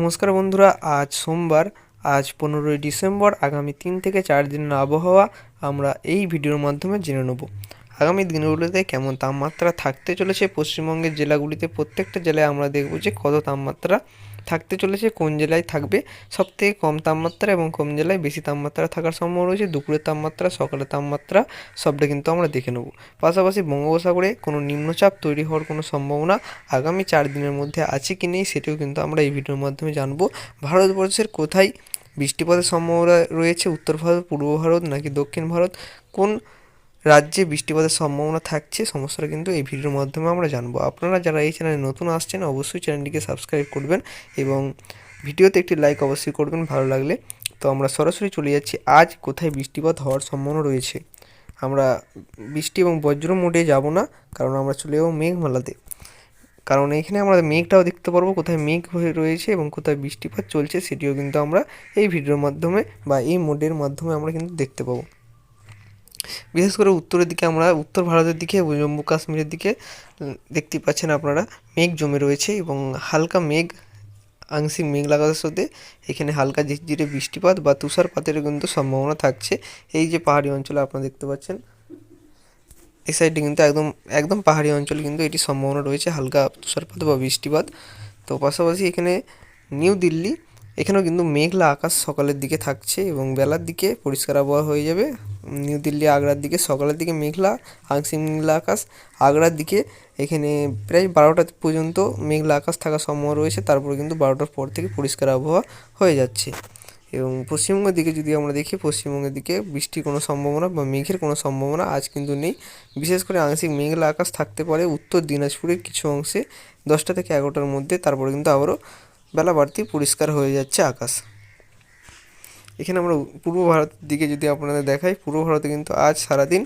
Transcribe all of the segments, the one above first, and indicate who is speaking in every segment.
Speaker 1: নমস্কার বন্ধুরা, আজ সোমবার, আজ 15ই ডিসেম্বর। আগামী 3 থেকে 4 দিনের আবহাওয়া আমরা এই ভিডিওর মাধ্যমে জেনে নেব। আগামী দিনগুলোতে কেমন তাপমাত্রা থাকতে চলেছে পশ্চিমবঙ্গের জেলাগুলিতে। প্রত্যেকটা জেলায় আমরা দেখব যে কত তাপমাত্রা থাকতে চলেছে, কোন জেলায় থাকবে সবথেকে কম তাপমাত্রা এবং কোন জেলায় বেশি তাপমাত্রা থাকার সম্ভাবনা রয়েছে। দুপুরের তাপমাত্রা, সকালের তাপমাত্রা সবটা কিন্তু আমরা দেখে নেব। পাশাপাশি বঙ্গোপসাগরে কোনো নিম্নচাপ তৈরি হওয়ার কোনো সম্ভাবনা আগামী 4 দিনের মধ্যে আছে কি নেই সেটিও কিন্তু আমরা এই ভিডিওর মাধ্যমে জানবো। ভারতবর্ষের কোথায় বৃষ্টিপাতের সম্ভাবনা রয়েছে, উত্তর ভারত, পূর্ব ভারত নাকি দক্ষিণ ভারত, কোন রাজ্যে বৃষ্টিপাতের সম্ভাবনা থাকছে, সমস্যাটা কিন্তু এই ভিডিওর মাধ্যমে আমরা জানবো। আপনারা যারা এই চ্যানেলে নতুন আসছেন অবশ্যই চ্যানেলটিকে সাবস্ক্রাইব করবেন এবং ভিডিওতে একটি লাইক অবশ্যই করবেন ভালো লাগলে। তো আমরা সরাসরি চলে যাচ্ছি আজ কোথায় বৃষ্টিপাত হওয়ার সম্ভাবনা রয়েছে। আমরা বৃষ্টি এবং বজ্র মোডে যাব না, কারণ আমরা চলে যাবো মেঘমালাতে। কারণ এখানে আমরা মেঘটাও দেখতে পারবো, কোথায় মেঘ হয়ে রয়েছে এবং কোথায় বৃষ্টিপাত চলছে সেটিও কিন্তু আমরা এই ভিডিওর মাধ্যমে বা এই মোডের মাধ্যমে আমরা কিন্তু দেখতে পাবো। বিশেষ করে উত্তরের দিকে, আমরা উত্তর ভারতের দিকে, জম্মু কাশ্মীরের দিকে দেখতে পাচ্ছেন আপনারা মেঘ জমে রয়েছে এবং হালকা মেঘ, আংশিক মেঘলা আকাশের সাথে এখানে হালকা ঝিরঝিরে বৃষ্টিপাত বা তুষারপাতের কিন্তু সম্ভাবনা থাকছে। এই যে পাহাড়ি অঞ্চলে আপনারা দেখতে পাচ্ছেন, এই সাইডে কিন্তু একদম একদম পাহাড়ি অঞ্চলে কিন্তু এটি সম্ভাবনা রয়েছে হালকা তুষারপাত বা বৃষ্টিপাত। তো পাশাপাশি এখানে নিউ দিল্লি, এখানেও কিন্তু মেঘলা আকাশ সকালের দিকে থাকছে এবং বেলার দিকে পরিষ্কার আবহাওয়া হয়ে যাবে। নিউ দিল্লি, আগ্রার দিকে সকালের দিকে মেঘলা, আংশিক মেঘলা আকাশ। আগ্রার দিকে এখানে প্রায় 12টা পর্যন্ত মেঘলা আকাশ থাকার সম্ভাবনা রয়েছে, তারপরে কিন্তু 12টার পর থেকে পরিষ্কার আবহাওয়া হয়ে যাচ্ছে। এবং পশ্চিমবঙ্গের দিকে যদি আমরা দেখি, পশ্চিমবঙ্গের দিকে বৃষ্টির কোনো সম্ভাবনা বা মেঘের কোনো সম্ভাবনা আজ কিন্তু নেই। বিশেষ করে আংশিক মেঘলা আকাশ থাকতে পারে উত্তর দিনাজপুরের কিছু অংশে 10টা থেকে 11টার মধ্যে, তারপরে কিন্তু আবারও বেলা বাড়তি পরিষ্কার হয়ে যাচ্ছে আকাশ। এখানে আমরা পূর্ব ভারতের দিকে যদি আপনাদের দেখাই, পূর্ব ভারতে কিন্তু আজ সারাদিন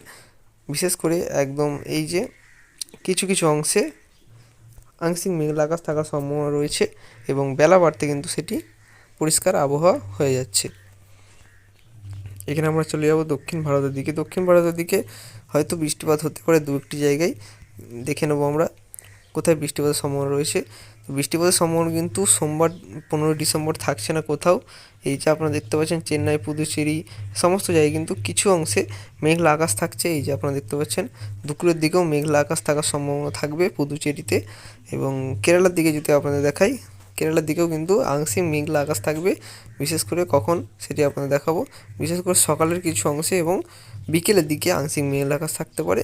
Speaker 1: বিশেষ করে একদম এই যে কিছু কিছু অংশে আংশিক মেঘলা আকাশ থাকার সম্ভাবনা রয়েছে এবং বেলা বাড়তে কিন্তু সেটি পরিষ্কার আবহাওয়া হয়ে যাচ্ছে। এখানে আমরা চলে যাব দক্ষিণ ভারতের দিকে। দক্ষিণ ভারতের দিকে হয়তো বৃষ্টিপাত হতে পারে দু একটি জায়গায়, দেখে নেবো আমরা কোথায় বৃষ্টিপাতের সম্ভাবনা রয়েছে। তো বৃষ্টিপাতের সম্ভাবনা কিন্তু সোমবার 15 ডিসেম্বর থাকছে না কোথাও। এই যে আপনারা দেখতে পাচ্ছেন চেন্নাই, পুদুচেরি সমস্ত জায়গায় কিন্তু কিছু অংশে মেঘলা আকাশ থাকছে। এই যে আপনারা দেখতে পাচ্ছেন দুপুরের দিকেও মেঘলা আকাশ থাকার সম্ভাবনা থাকবে পুদুচেরিতে। এবং কেরালার দিকে যদি আপনাদের দেখাই, কেরালার দিকেও কিন্তু আংশিক মেঘলা আকাশ থাকবে। বিশেষ করে কখন সেটি আপনাদের দেখাবো, বিশেষ করে সকালের কিছু অংশে এবং বিকেলের দিকে আংশিক মেঘলা আকাশ থাকতে পারে।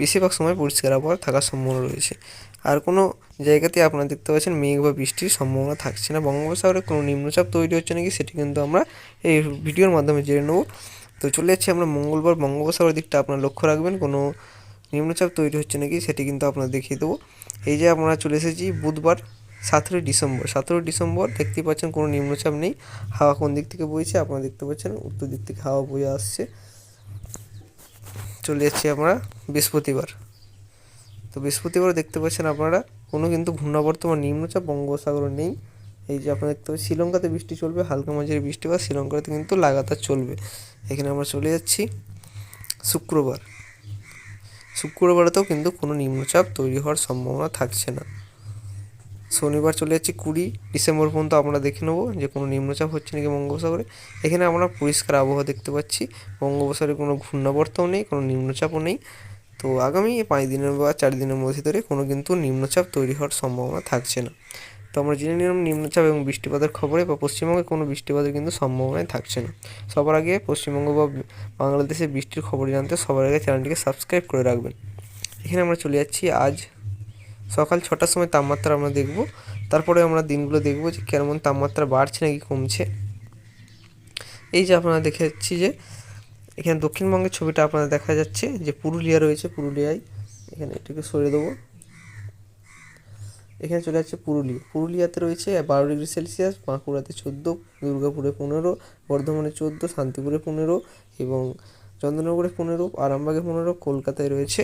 Speaker 1: বেশিরভাগ সময় পরিষ্কার আবহাওয়া থাকার সম্ভাবনা রয়েছে। আর কোনো জায়গাতে আপনারা দেখতে পাচ্ছেন মেঘ বা বৃষ্টির সম্ভাবনা থাকছে না। বঙ্গোপসাগরে কোনো নিম্নচাপ তৈরি হচ্ছে নাকি সেটি কিন্তু আমরা এই ভিডিওর মাধ্যমে জেনে নেব। তো চলে যাচ্ছি আমরা মঙ্গলবার। বঙ্গোপসাগরের দিকটা আপনারা লক্ষ্য রাখবেন, কোনো নিম্নচাপ তৈরি হচ্ছে নাকি সেটি কিন্তু আপনারা দেখিয়ে দেবো। এই যে আমরা চলে এসেছি বুধবার 17 ডিসেম্বর। 17 ডিসেম্বর দেখতেই পাচ্ছেন কোনো নিম্নচাপ নেই। হাওয়া কোন দিক থেকে বইছে আপনারা দেখতে পাচ্ছেন, উত্তর দিক থেকে হাওয়া বয়ে আসছে। চলে যাচ্ছি আমরা বৃহস্পতিবার। তো বৃহস্পতিবার দেখতে পাচ্ছেন আপনারা কোনো কিন্তু ঘূর্ণাবর্ত বা নিম্নচাপ বঙ্গোপসাগরে নেই। এই যে আপনারা দেখতে পাচ্ছেন শ্রীলঙ্কাতে বৃষ্টি চলবে, হালকা মাঝারি বৃষ্টিপাত শ্রীলঙ্কাতে কিন্তু লাগাতার চলবে। এখানে আমরা চলে যাচ্ছি শুক্রবার। শুক্রবারেতেও কিন্তু কোনো নিম্নচাপ তৈরি হওয়ার সম্ভাবনা থাকছে না। শনিবার চলে যাচ্ছি 20 ডিসেম্বর পর্যন্ত আমরা দেখে নেবো যে কোনো নিম্নচাপ হচ্ছে নাকি বঙ্গোপসাগরে। এখানে আমরা পরিষ্কার আবহাওয়া দেখতে পাচ্ছি, বঙ্গোপসাগরে কোনো ঘূর্ণাবর্তও নেই, কোনো নিম্নচাপও নেই। তো আগামী 5 দিনের বা 4 দিনের মধ্যে ধরে কোনো কিন্তু নিম্নচাপ তৈরি হওয়ার সম্ভাবনা থাকছে না। তো আমরা জেনে নিলাম নিম্নচাপ এবং বৃষ্টিপাতের খবরে বা পশ্চিমবঙ্গে কোনো বৃষ্টিপাতের কিন্তু সম্ভাবনাই থাকছে না। সবার আগে পশ্চিমবঙ্গ বা বাংলাদেশে বৃষ্টির খবর জানতে সবার আগে চ্যানেলটিকে সাবস্ক্রাইব করে রাখবেন। এখানে আমরা চলে যাচ্ছি আজ সকাল 6টার সময় তাপমাত্রা আমরা দেখব, তারপরে আমরা দিনগুলো দেখব যে কেমন তাপমাত্রা বাড়ছে নাকি কমছে। এই যে আপনারা দেখে যাচ্ছি যে এখানে দক্ষিণবঙ্গের ছবিটা আপনাদের দেখা যাচ্ছে যে পুরুলিয়া রয়েছে, পুরুলিয়ায় এখানে এটাকে সরিয়ে দেবো। এখানে চলে যাচ্ছে পুরুলিয়াতে রয়েছে 12 ডিগ্রি সেলসিয়াস, বাঁকুড়াতে 14, দুর্গাপুরে 15, বর্ধমানে 14, শান্তিপুরে 15 এবং চন্দননগরে 15, আরামবাগে 15, কলকাতায় রয়েছে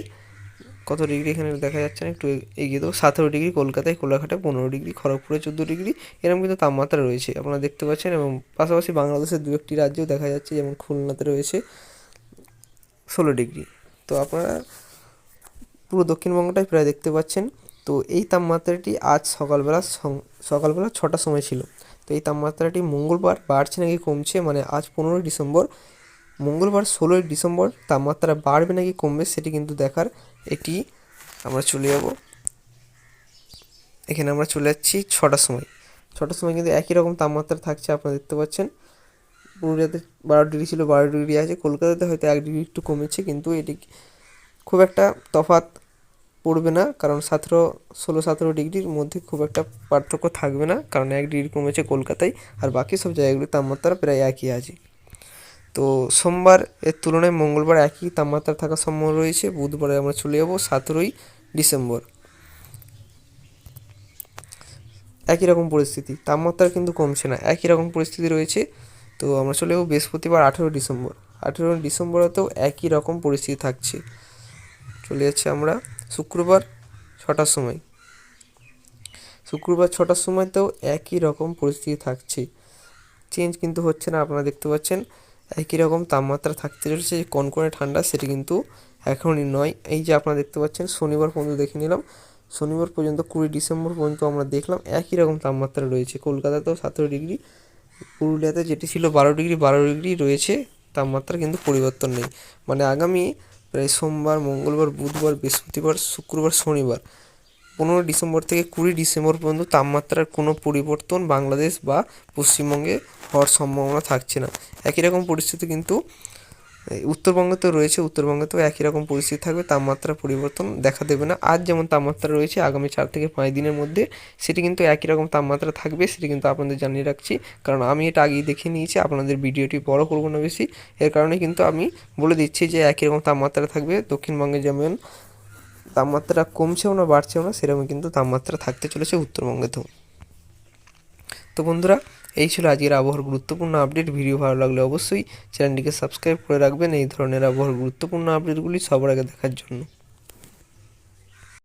Speaker 1: কত ডিগ্রি এখানে দেখা যাচ্ছে না, একটু এগিয়ে দেবো, 17 ডিগ্রি কলকাতায়, কোলাঘাটে 15 ডিগ্রি, খড়গপুরে 14 ডিগ্রি, এরকম কিন্তু তাপমাত্রা রয়েছে আপনারা দেখতে পাচ্ছেন। এবং পাশাপাশি বাংলাদেশের দু একটি রাজ্যেও দেখা যাচ্ছে, যেমন খুলনাতে রয়েছে 16 ডিগ্রি। তো আপনারা পুরো দক্ষিণবঙ্গটাই প্রায় দেখতে পাচ্ছেন। তো এই তাপমাত্রাটি আজ সকালবেলা 6টার সময় ছিল। তো এই তাপমাত্রাটি মঙ্গলবার বাড়ছে নাকি কমছে, মানে আজ 15ই ডিসেম্বর, মঙ্গলবার 16ই ডিসেম্বর তাপমাত্রা বাড়বে নাকি কমবে সেটি কিন্তু দেখার। এটি আমরা চলে যাব, এখানে আমরা চলে যাচ্ছি 6টার সময়। 6টার সময় কিন্তু একই রকম তাপমাত্রা থাকছে, আপনারা দেখতে পাচ্ছেন। পুরুলিয়াতে 12 ডিগ্রি ছিল, 12 ডিগ্রি আছে। কলকাতাতে হয়তো 1 ডিগ্রি একটু কমেছে, কিন্তু এটি খুব একটা তফাৎ পড়বে না, কারণ 16-17 ডিগ্রির মধ্যে খুব একটা পার্থক্য থাকবে না, কারণ 1 ডিগ্রি কমেছে কলকাতায়, আর বাকি সব জায়গাগুলির তাপমাত্রা প্রায় একই আছে। তো সোমবার এর তুলনায় মঙ্গলবার একই তাপমাত্রা থাকার সম্ভাবনা রয়েছে। বুধবারে আমরা চলে যাব 17ই ডিসেম্বর, একই রকম পরিস্থিতি, তাপমাত্রা কিন্তু কমছে না, একই রকম পরিস্থিতি রয়েছে। তো আমরা চলে যাব বৃহস্পতিবার 18 ডিসেম্বর। 18 ডিসেম্বরেতেও একই রকম পরিস্থিতি থাকছে। চলে যাচ্ছে আমরা শুক্রবার 6টার সময়। শুক্রবার 6টার সময়তেও একই রকম পরিস্থিতি থাকছে, চেঞ্জ কিন্তু হচ্ছে না। আপনারা দেখতে পাচ্ছেন একই রকম তাপমাত্রা থাকতে চলেছে। যে কনকনে ঠান্ডা সেটি কিন্তু এখনই নয়। এই যে আপনারা দেখতে পাচ্ছেন শনিবার পর্যন্ত দেখে নিলাম, শনিবার পর্যন্ত 20 ডিসেম্বর পর্যন্ত আমরা দেখলাম একই রকম তাপমাত্রা রয়েছে। কলকাতাতেও 17 ডিগ্রি, পুরুলিয়াতে যেটি ছিল 12 ডিগ্রি, 12 ডিগ্রি রয়েছে তাপমাত্রা, কিন্তু পরিবর্তন নেই। মানে আগামী প্রায় সোমবার, মঙ্গলবার, বুধবার, বৃহস্পতিবার, শুক্রবার, শনিবার 15 ডিসেম্বর থেকে 20 ডিসেম্বর পর্যন্ত তাপমাত্রার কোনো পরিবর্তন বাংলাদেশ বা পশ্চিমবঙ্গে হওয়ার সম্ভাবনা থাকছে না। একই রকম পরিস্থিতি কিন্তু উত্তরবঙ্গতেও রয়েছে, উত্তরবঙ্গতেও একই রকম পরিস্থিতি থাকবে, তাপমাত্রার পরিবর্তন দেখা দেবে না। আজ যেমন তাপমাত্রা রয়েছে আগামী 4 থেকে 5 দিনের মধ্যে সেটি কিন্তু একই রকম তাপমাত্রা থাকবে, সেটি কিন্তু আপনাদের জানিয়ে রাখছি, কারণ আমি এটা আগেই দেখে নিয়েছি। আপনাদের ভিডিওটি বড় করবো না বেশি, এর কারণে কিন্তু আমি বলে দিচ্ছি যে একই রকম তাপমাত্রা থাকবে। দক্ষিণবঙ্গে যেমন তাপমাত্রা কমছেও না বাড়ছেও না, সেরকম কিন্তু তাপমাত্রা থাকতে চলেছে উত্তরবঙ্গেতেও। তো বন্ধুরা, এই ছিল আজকের আবহাওয়ার গুরুত্বপূর্ণ আপডেট। ভিডিও ভালো লাগলে অবশ্যই চ্যানেলটিকে সাবস্ক্রাইব করে রাখবেন এই ধরনের আবহাওয়ার গুরুত্বপূর্ণ আপডেটগুলি সবার আগে দেখার জন্য।